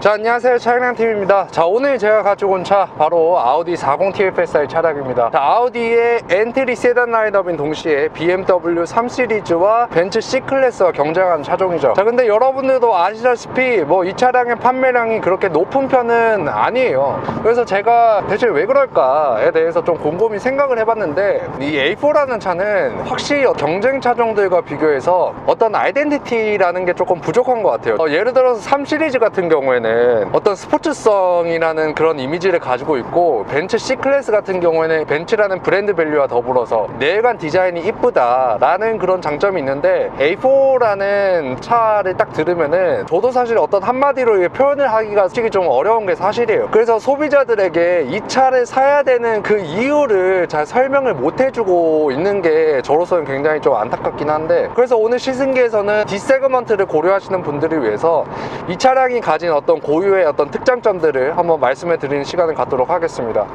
자, 안녕하세요, 차량팀입니다. 자, 오늘 제가 가지고 온 차 바로 아우디 40 TFSI 차량입니다. 자, 아우디의 엔트리 세단 라인업인 동시에 BMW 3 시리즈와 벤츠 C클래스와 경쟁하는 차종이죠. 자, 근데 여러분들도 아시다시피 뭐 이 차량의 판매량이 그렇게 높은 편은 아니에요. 그래서 제가 대체 왜 그럴까에 대해서 좀 곰곰이 생각을 해봤는데, 이 A4라는 차는 확실히 경쟁 차종들과 비교해서 어떤 아이덴티티라는 게 조금 부족한 것 같아요. 예를 들어서 3 시리즈 같은 경우에는 어떤 스포츠성이라는 그런 이미지를 가지고 있고, 벤츠 C클래스 같은 경우에는 벤츠라는 브랜드 밸류와 더불어서 내관 디자인이 이쁘다 라는 그런 장점이 있는데, A4라는 차를 딱 들으면은 저도 사실 어떤 한마디로 표현을 하기가 솔직히 좀 어려운 게 사실이에요. 그래서 소비자들에게 이 차를 사야 되는 그 이유를 잘 설명을 못 해주고 있는 게 저로서는 굉장히 좀 안타깝긴 한데, 그래서 오늘 시승기에서는 D세그먼트를 고려하시는 분들을 위해서 이 차량이 가진 어떤 고유의 어떤 특장점들을 한번 말씀해 드리는 시간을 갖도록 하겠습니다.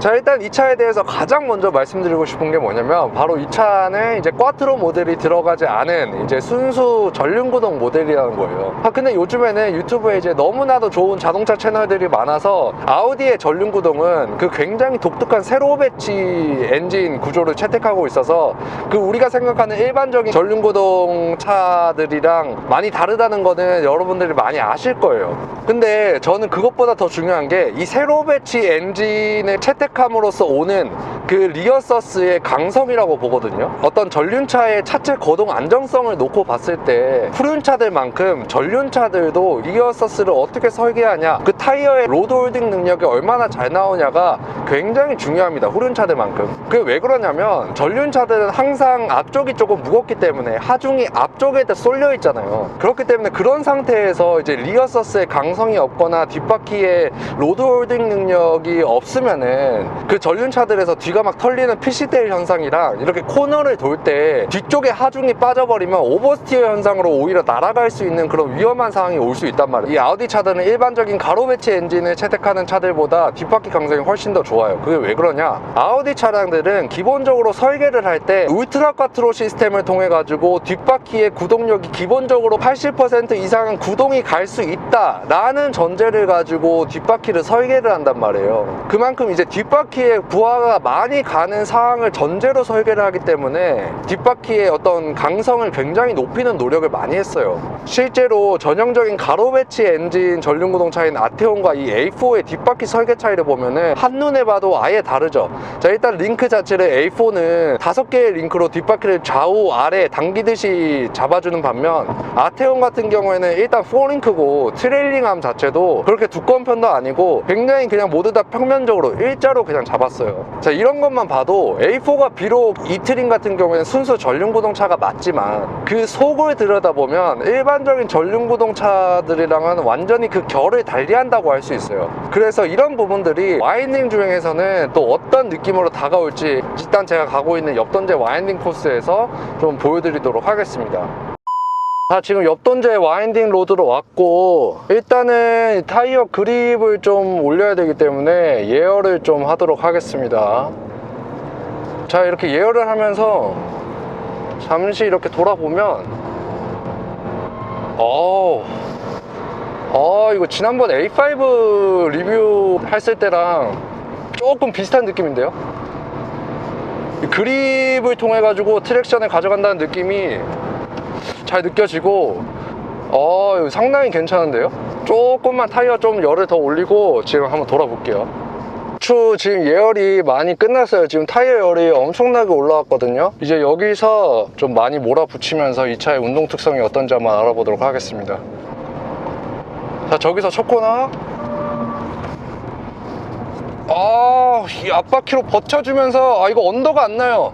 자, 일단 이 차에 대해서 가장 먼저 말씀드리고 싶은 게 뭐냐면, 바로 이 차는 이제 꽈트로 모델이 들어가지 않은 이제 순수 전륜구동 모델이라는 거예요. 근데 요즘에는 유튜브에 이제 너무나도 좋은 자동차 채널들이 많아서 아우디의 전륜구동은 그 굉장히 독특한 세로 배치 엔진 구조를 채택하고 있어서 그 우리가 생각하는 일반적인 전륜구동 차들이랑 많이 다르다는 거는 여러분들이 많이 아실 거예요. 근데 저는 그것보다 더 중요한 게 이 세로 배치 엔진을 채택함으로써 오는 그 리어서스의 강성이라고 보거든요. 어떤 전륜차의 차체 거동 안정성을 놓고 봤을 때 후륜차들만큼 전륜차들도 리어서스를 어떻게 설계하냐, 그 타이어의 로드 홀딩 능력이 얼마나 잘 나오냐가 굉장히 중요합니다. 후륜차들만큼. 그게 왜 그러냐면, 전륜차들은 항상 앞쪽이 조금 무겁기 때문에 하중이 앞쪽에 쏠려 있잖아요. 그렇기 때문에 그런 상태에서 이제 리어서스의 강성이 없거나 뒷바퀴에 로드 홀딩 능력이 없으면은 그 전륜차들에서 뒤가 막 털리는 피시데일 현상이랑, 이렇게 코너를 돌 때 뒤쪽에 하중이 빠져버리면 오버스티어 현상으로 오히려 날아갈 수 있는 그런 위험한 상황이 올 수 있단 말이에요. 이 아우디 차들은 일반적인 가로 배치 엔진을 채택하는 차들보다 뒷바퀴 강성이 훨씬 더 좋아요. 그게 왜 그러냐, 아우디 차량들은 기본적으로 설계를 할 때 울트라 꽈트로 시스템을 통해 가지고 뒷바퀴의 구동력이 기본적으로 80% 이상은 구동이 갈 수 있다 라는 전제를 가지고 뒷바퀴를 설계를 한단 말이에요. 그만큼 이제 뒷바퀴에 부하가 많이 가는 상황을 전제로 설계를 하기 때문에 뒷바퀴의 어떤 강성을 굉장히 높이는 노력을 많이 했어요. 실제로 전형적인 가로 배치 엔진 전륜구동차인 아테온과 이 A4의 뒷바퀴 설계 차이를 보면은 한눈에 봐도 아예 다르죠. 자, 일단 링크 자체를 A4는 5개의 링크로 뒷바퀴를 좌우 아래 당기듯이 잡아주는 반면, 아테온 같은 경우에는 일단 4링크고 트레일링암 자체도 그렇게 두꺼운 편도 아니고 굉장히 그냥 모두 다 평면적으로 일자로 그냥 잡았어요. 자, 이런 것만 봐도 A4가 비록 이 트림 같은 경우에는 순수 전륜구동차가 맞지만 그 속을 들여다보면 일반적인 전륜구동차들이랑은 완전히 그 결을 달리한다고 할 수 있어요. 그래서 이런 부분들이 와인딩 주행에서는 또 어떤 느낌으로 다가올지 일단 제가 가고 있는 옆던제 와인딩 코스에서 좀 보여드리도록 하겠습니다. 자, 지금 옆돈제 와인딩 로드로 왔고, 일단은 타이어 그립을 좀 올려야 되기 때문에 예열을 좀 하도록 하겠습니다. 자, 이렇게 예열을 하면서 잠시 이렇게 돌아보면, 이거 지난번 A5 리뷰 했을 때랑 조금 비슷한 느낌인데요? 그립을 통해 가지고 트랙션을 가져간다는 느낌이 잘 느껴지고, 이거 상당히 괜찮은데요? 조금만 타이어 좀 열을 더 올리고 지금 한번 돌아볼게요. 지금 예열이 많이 끝났어요. 지금 타이어 열이 엄청나게 올라왔거든요. 이제 여기서 좀 많이 몰아붙이면서 이 차의 운동 특성이 어떤지 한번 알아보도록 하겠습니다. 자, 저기서 첫 코너, 이 앞바퀴로 버텨주면서, 이거 언더가 안 나요.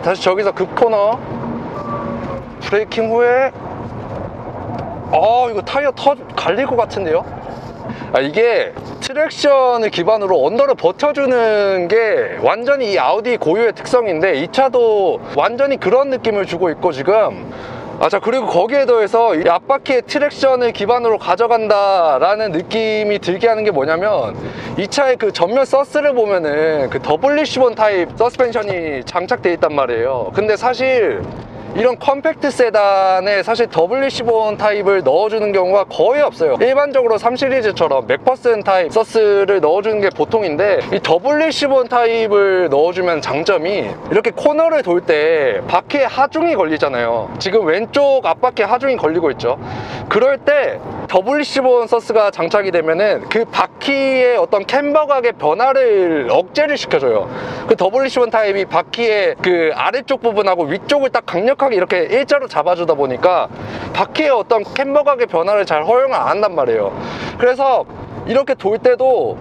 다시 저기서 급 코너, 브레이킹 후에 이거 타이어 갈릴 것 같은데요? 이게 트랙션을 기반으로 언더를 버텨주는 게 완전히 이 아우디 고유의 특성인데, 이 차도 완전히 그런 느낌을 주고 있고 지금. 자, 그리고 거기에 더해서 이 앞바퀴의 트랙션을 기반으로 가져간다 라는 느낌이 들게 하는 게 뭐냐면, 이 차의 그 전면 서스를 보면은 그 더블 리시본 타입 서스펜션이 장착되어 있단 말이에요. 근데 사실 이런 컴팩트 세단에 사실 WC4 타입을 넣어주는 경우가 거의 없어요. 일반적으로 3 시리즈처럼 맥퍼슨 타입 서스를 넣어주는 게 보통인데, 이 WC4 타입을 넣어주면 장점이 이렇게 코너를 돌 때 바퀴에 하중이 걸리잖아요. 지금 왼쪽 앞바퀴에 하중이 걸리고 있죠. 그럴 때 WC4 서스가 장착이 되면은 그 바퀴의 어떤 캠버각의 변화를 억제를 시켜줘요. 그 WC4 타입이 바퀴의 그 아래쪽 부분하고 위쪽을 딱 강력하게 이렇게 일자로 잡아주다 보니까 바퀴의 어떤 캠버각의 변화를 잘 허용을 안 한단 말이에요. 그래서 이렇게 돌 때도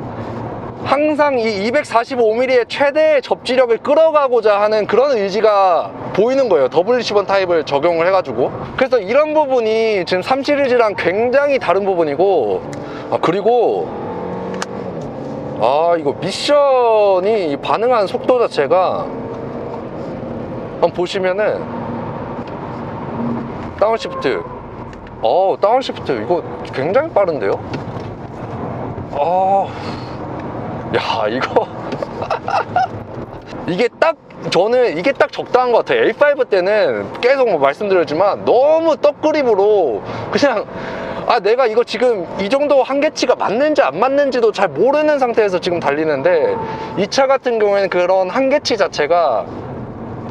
항상 이 245mm의 최대의 접지력을 끌어가고자 하는 그런 의지가 보이는 거예요. WC4 타입을 적용을 해가지고. 그래서 이런 부분이 지금 3 시리즈랑 굉장히 다른 부분이고, 그리고 이거 미션이 반응하는 속도 자체가 한번 보시면은 다운시프트, 다운시프트 이거 굉장히 빠른데요? 야, 이거 저는 이게 딱 적당한 것 같아요. A5 때는 계속 뭐 말씀드렸지만 너무 떡그립으로 그냥 내가 이거 지금 이 정도 한계치가 맞는지 안 맞는지도 잘 모르는 상태에서 지금 달리는데, 이 차 같은 경우에는 그런 한계치 자체가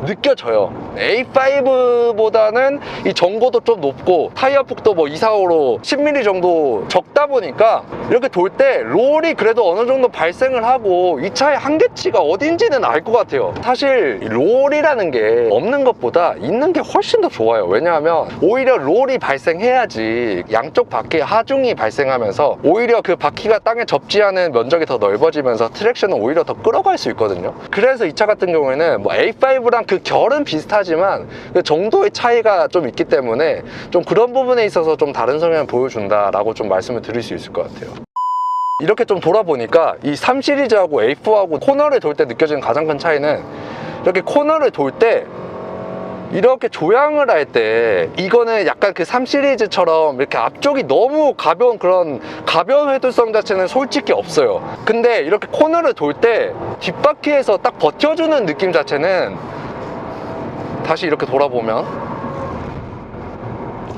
느껴져요. A5보다는 이 전고도 좀 높고 타이어 폭도 뭐 2, 4, 5로 10mm 정도 적다 보니까 이렇게 돌 때 롤이 그래도 어느 정도 발생을 하고 이 차의 한계치가 어딘지는 알 것 같아요. 사실 롤이라는 게 없는 것보다 있는 게 훨씬 더 좋아요. 왜냐하면 오히려 롤이 발생해야지 양쪽 바퀴에 하중이 발생하면서 오히려 그 바퀴가 땅에 접지하는 면적이 더 넓어지면서 트랙션은 오히려 더 끌어갈 수 있거든요. 그래서 이 차 같은 경우에는 뭐 A5랑 그 결은 비슷하지만 그 정도의 차이가 좀 있기 때문에 좀 그런 부분에 있어서 좀 다른 성향을 보여준다라고 좀 말씀을 드릴 수 있을 것 같아요. 이렇게 좀 돌아보니까 이 3 시리즈하고 A4하고 코너를 돌 때 느껴지는 가장 큰 차이는, 이렇게 코너를 돌 때 이렇게 조향을 할 때 이거는 약간 그 3 시리즈처럼 이렇게 앞쪽이 너무 가벼운 그런 가벼운 회돌성 자체는 솔직히 없어요. 근데 이렇게 코너를 돌 때 뒷바퀴에서 딱 버텨주는 느낌 자체는, 다시 이렇게 돌아보면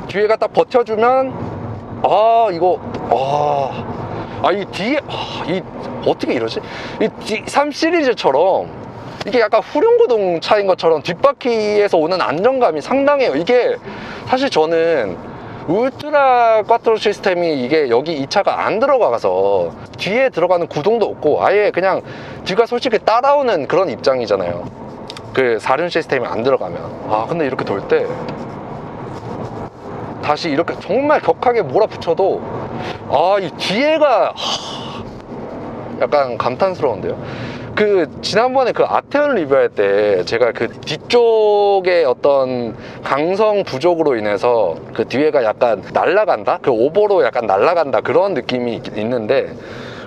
뒤에가 딱 버텨주면 이 뒤에 이 어떻게 이러지? 이 3 시리즈처럼 이게 약간 후륜구동 차인 것처럼 뒷바퀴에서 오는 안정감이 상당해요. 이게 사실 저는 울트라 꽈트로 시스템이 이게 여기 이 차가 안 들어가서 뒤에 들어가는 구동도 없고 아예 그냥 뒤가 솔직히 따라오는 그런 입장이잖아요. 그 4륜 시스템이 안 들어가면. 근데 이렇게 돌 때 다시 이렇게 정말 격하게 몰아붙여도 이 뒤에가 약간 감탄스러운데요. 그 지난번에 그 아테온 리뷰할 때 제가 그 뒤쪽에 어떤 강성 부족으로 인해서 그 뒤에가 약간 날아간다? 그 오버로 약간 날아간다 그런 느낌이 있는데,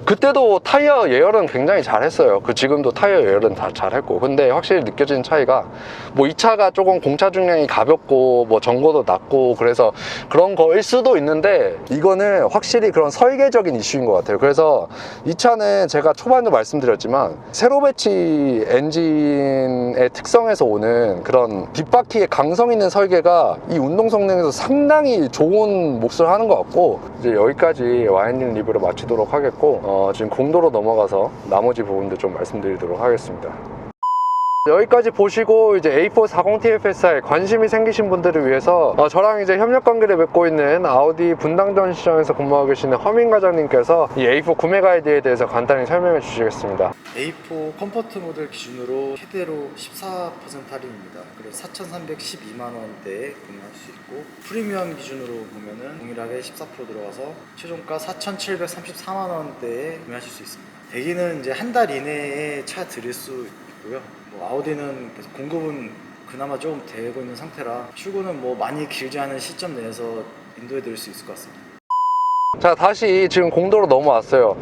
그때도 타이어 예열은 굉장히 잘했어요. 지금도 타이어 예열은 다 잘했고. 근데 확실히 느껴지는 차이가 뭐 이 차가 조금 공차 중량이 가볍고 뭐 전고도 낮고 그래서 그런 거일 수도 있는데, 이거는 확실히 그런 설계적인 이슈인 것 같아요. 그래서 이 차는 제가 초반도 말씀드렸지만 세로 배치 엔진의 특성에서 오는 그런 뒷바퀴의 강성 있는 설계가 이 운동 성능에서 상당히 좋은 몫을 하는 것 같고, 이제 여기까지 와인딩 리뷰를 마치도록 하겠고, 지금 공도로 넘어가서 나머지 부분도 좀 말씀드리도록 하겠습니다. 여기까지 보시고 이제 A440 TFSI에 관심이 생기신 분들을 위해서 저랑 이제 협력 관계를 맺고 있는 아우디 분당전 시장에서 근무하고 계시는 허민 과장님께서 이 A4 구매 가이드에 대해서 간단히 설명해 주시겠습니다. A4 컴포트 모델 기준으로 최대로 14% 할인입니다. 그래서 4,312만 원대에 구매할 수 있고, 프리미엄 기준으로 보면은 동일하게 14% 들어가서 최종가 4,734만 원대에 구매하실 수 있습니다. 대기는 이제 한 달 이내에 차 드릴 수 있고요. 아우디는 계속 공급은 그나마 조금 되고 있는 상태라 출고는 뭐 많이 길지 않은 시점 내에서 인도해 드릴 수 있을 것 같습니다. 자, 다시 지금 공도로 넘어왔어요.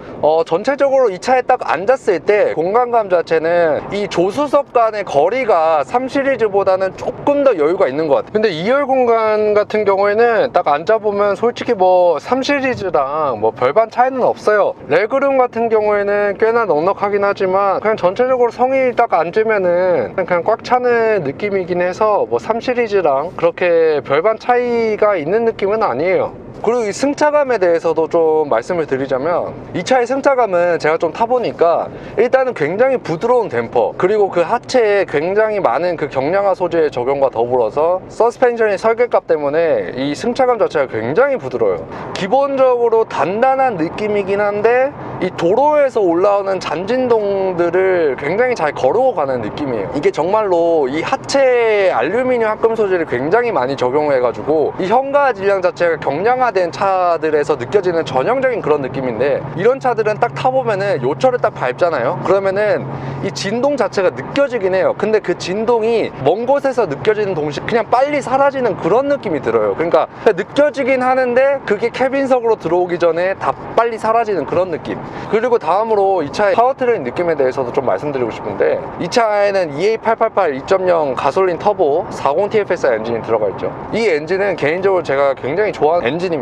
전체적으로 이 차에 딱 앉았을 때 공간감 자체는 이 조수석 간의 거리가 3 시리즈보다는 조금 더 여유가 있는 것 같아요. 근데 2열 공간 같은 경우에는 딱 앉아보면 솔직히 뭐 3 시리즈랑 뭐 별반 차이는 없어요. 레그룸 같은 경우에는 꽤나 넉넉하긴 하지만 그냥 전체적으로 성이 딱 앉으면은 그냥 꽉 차는 느낌이긴 해서 뭐 3 시리즈랑 그렇게 별반 차이가 있는 느낌은 아니에요. 그리고 이 승차감에 대해서도 좀 말씀을 드리자면 이 차의 승차감은 제가 좀 타보니까 일단은 굉장히 부드러운 댐퍼, 그리고 그 하체에 굉장히 많은 그 경량화 소재의 적용과 더불어서 서스펜션의 설계값 때문에 이 승차감 자체가 굉장히 부드러워요. 기본적으로 단단한 느낌이긴 한데 이 도로에서 올라오는 잔진동들을 굉장히 잘 거르고 가는 느낌이에요. 이게 정말로 이 하체에 알루미늄 합금 소재를 굉장히 많이 적용해가지고 이 현가 질량 자체가 경량화된 차들에서 느껴지는 전형적인 그런 느낌인데, 이런 차들은 딱 타보면은 요철을 딱 밟잖아요. 그러면은 이 진동 자체가 느껴지긴 해요. 근데 그 진동이 먼 곳에서 느껴지는 동시에 그냥 빨리 사라지는 그런 느낌이 들어요. 그러니까 느껴지긴 하는데 그게 캐빈석으로 들어오기 전에 다 빨리 사라지는 그런 느낌. 그리고 다음으로 이 차의 파워트레인 느낌에 대해서도 좀 말씀드리고 싶은데, 이 차에는 EA888 2.0 가솔린 터보 40TFSI 엔진이 들어가 있죠. 이 엔진은 개인적으로 제가 굉장히 좋아하는 엔진입니다.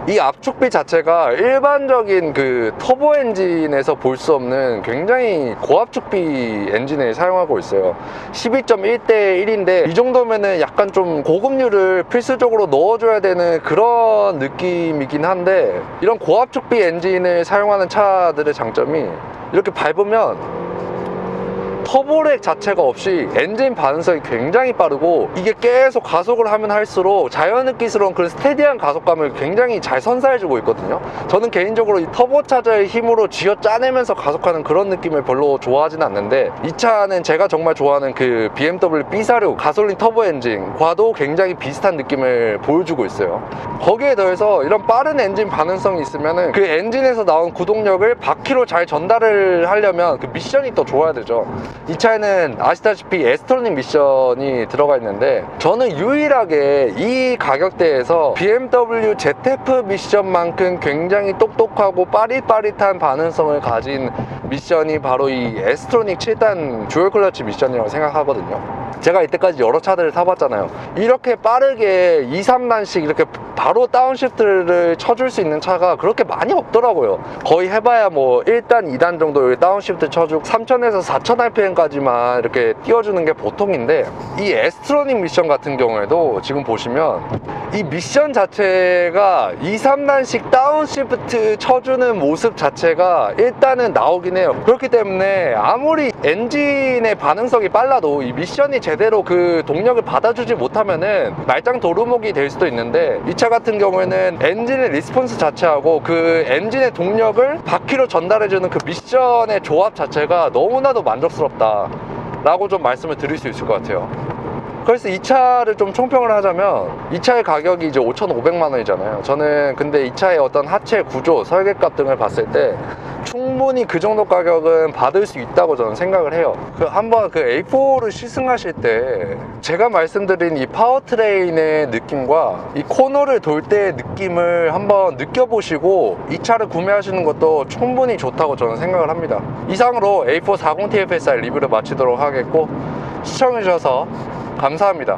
이 압축비 자체가 일반적인 그 터보 엔진에서 볼 수 없는 굉장히 고압축비 엔진을 사용하고 있어요. 12.1대 1인데 이 정도면은 약간 좀 고급류를 필수적으로 넣어줘야 되는 그런 느낌이긴 한데, 이런 고압축비 엔진을 사용하는 차들의 장점이 이렇게 밟으면 터보렉 자체가 없이 엔진 반응성이 굉장히 빠르고, 이게 계속 가속을 하면 할수록 자연느끼스러운 그런 스테디한 가속감을 굉장히 잘 선사해주고 있거든요. 저는 개인적으로 이 터보차저의 힘으로 쥐어짜내면서 가속하는 그런 느낌을 별로 좋아하진 않는데, 이 차는 제가 정말 좋아하는 그 BMW B46 가솔린 터보 엔진과도 굉장히 비슷한 느낌을 보여주고 있어요. 거기에 더해서 이런 빠른 엔진 반응성이 있으면은 그 엔진에서 나온 구동력을 바퀴로 잘 전달을 하려면 그 미션이 또 좋아야 되죠. 이 차에는 아시다시피 에스트로닉 미션이 들어가 있는데, 저는 유일하게 이 가격대에서 BMW ZF 미션만큼 굉장히 똑똑하고 빠릿빠릿한 반응성을 가진 미션이 바로 이 에스트로닉 7단 듀얼 클러치 미션이라고 생각하거든요. 제가 이때까지 여러 차들을 타봤잖아요. 이렇게 빠르게 2, 3단씩 이렇게 바로 다운시프트를 쳐줄 수 있는 차가 그렇게 많이 없더라고요. 거의 해봐야 뭐 1단, 2단 정도 다운시프트 쳐주고 3000에서 4000rpm까지만 이렇게 띄워주는 게 보통인데, 이 에스트로닉 미션 같은 경우에도 지금 보시면 이 미션 자체가 2, 3단씩 다운시프트 쳐주는 모습 자체가 일단은 나오긴 해요. 그렇기 때문에 아무리 엔진의 반응성이 빨라도 이 미션이 제대로 그 동력을 받아주지 못하면은 말짱 도루묵이 될 수도 있는데, 이 차 같은 경우에는 엔진의 리스폰스 자체하고 그 엔진의 동력을 바퀴로 전달해주는 그 미션의 조합 자체가 너무나도 만족스럽다 라고 좀 말씀을 드릴 수 있을 것 같아요. 그래서 이 차를 좀 총평을 하자면, 이 차의 가격이 이제 5,500만 원이잖아요. 저는 근데 이 차의 어떤 하체 구조, 설계값 등을 봤을 때 충분히 그 정도 가격은 받을 수 있다고 저는 생각을 해요. 한번 그 A4를 시승하실 때 제가 말씀드린 이 파워트레인의 느낌과 이 코너를 돌 때의 느낌을 한번 느껴보시고 이 차를 구매하시는 것도 충분히 좋다고 저는 생각을 합니다. 이상으로 A4 40TFSI 리뷰를 마치도록 하겠고, 시청해주셔서 감사합니다.